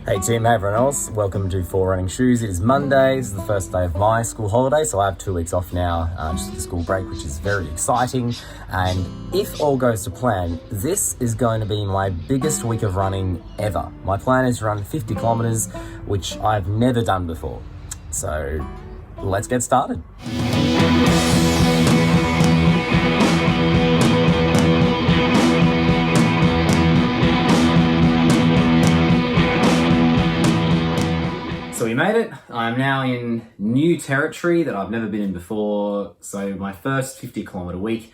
Hey Tim, hey everyone else. Welcome to 4 Running Shoes. It is Monday. This is the first day of my school holiday, so I have 2 weeks off now, just the school break, which is very exciting. And if all goes to plan, this is going to be my biggest week of running ever. My plan is to run 50 kilometers, which I've never done before. So let's get started. So we made it. I'm now in new territory that I've never been in before. So my first 50 kilometer week,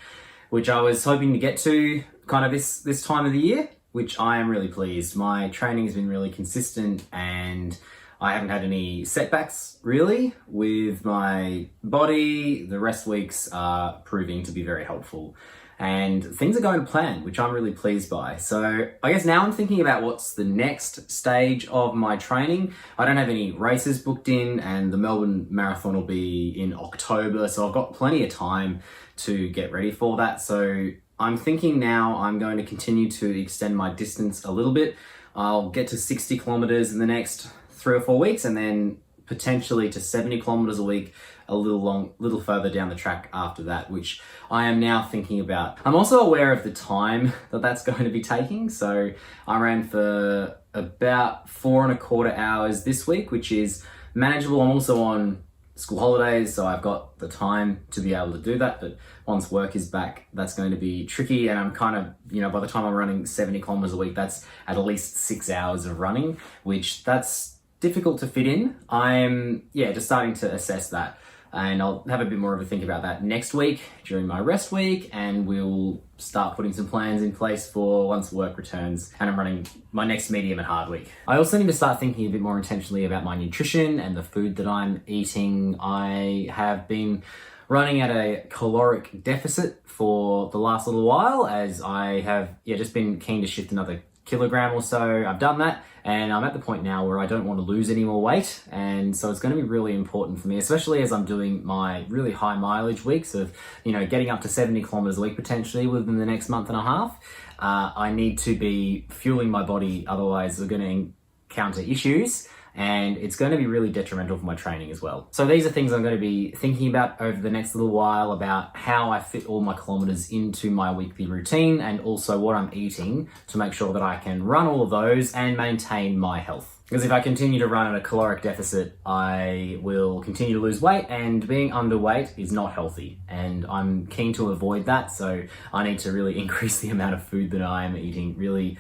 which I was hoping to get to kind of this time of the year, which I am really pleased. My training has been really consistent and I haven't had any setbacks really with my body. The rest weeks are proving to be very helpful. And things are going to plan, which I'm really pleased by. So I guess now I'm thinking about what's the next stage of my training. I don't have any races booked in, and the Melbourne Marathon will be in October. So I've got plenty of time to get ready for that. So I'm thinking now I'm going to continue to extend my distance a little bit. I'll get to 60 kilometers in the next 3 or 4 weeks, and then potentially to 70 kilometers a week a little further down the track after that, which I am now thinking about. I'm also aware of the time that that's going to be taking. So I ran for about 4.25 hours this week, which is manageable. I'm also on school holidays, so I've got the time to be able to do that. But once work is back, that's going to be tricky. And I'm kind of, by the time I'm running 70 kilometers a week, that's at least 6 hours of running, which that's difficult to fit in. I'm just starting to assess that, and I'll have a bit more of a think about that next week during my rest week, and we'll start putting some plans in place for once work returns and I'm running my next medium and hard week. I also need to start thinking a bit more intentionally about my nutrition and the food that I'm eating. I have been running at a caloric deficit for the last little while, as I have just been keen to shift another kilogram or so. I've done that, and I'm at the point now where I don't want to lose any more weight, and so it's going to be really important for me, especially as I'm doing my really high mileage weeks of getting up to 70 kilometers a week potentially within the next month and a half. I need to be fueling my body, otherwise we're going to encounter issues, and it's going to be really detrimental for my training as well. So these are things I'm going to be thinking about over the next little while, about how I fit all my kilometers into my weekly routine, and also what I'm eating to make sure that I can run all of those and maintain my health. Because if I continue to run at a caloric deficit, I will continue to lose weight, and being underweight is not healthy. And I'm keen to avoid that, so I need to really increase the amount of food that I am eating, really,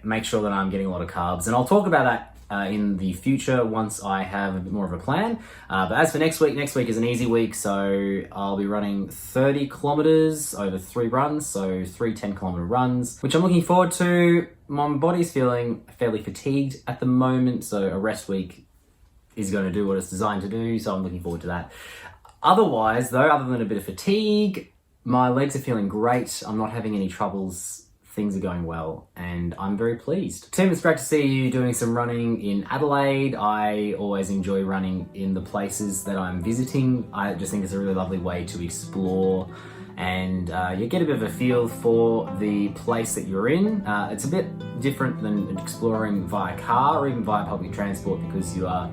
make sure that I'm getting a lot of carbs. And I'll talk about that in the future once I have a bit more of a plan. But as for next week is an easy week, so I'll be running 30 kilometers over 3 runs, so 3 10-kilometer runs, which I'm looking forward to. My body's feeling fairly fatigued at the moment, so a rest week is going to do what it's designed to do, so I'm looking forward to that. Otherwise, though, other than a bit of fatigue, my legs are feeling great. I'm not having any troubles. Things are going well, and I'm very pleased. Tim, it's great to see you doing some running in Adelaide. I always enjoy running in the places that I'm visiting. I just think it's a really lovely way to explore, and you get a bit of a feel for the place that you're in. It's a bit different than exploring via car or even via public transport, because you are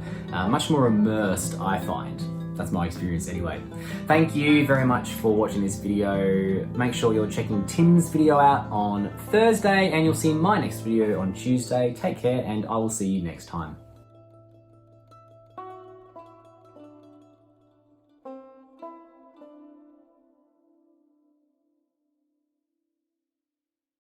much more immersed, I find. That's my experience anyway. Thank you very much for watching this video. Make sure you're checking Tim's video out on Thursday, and you'll see my next video on Tuesday. Take care, and I will see you next time.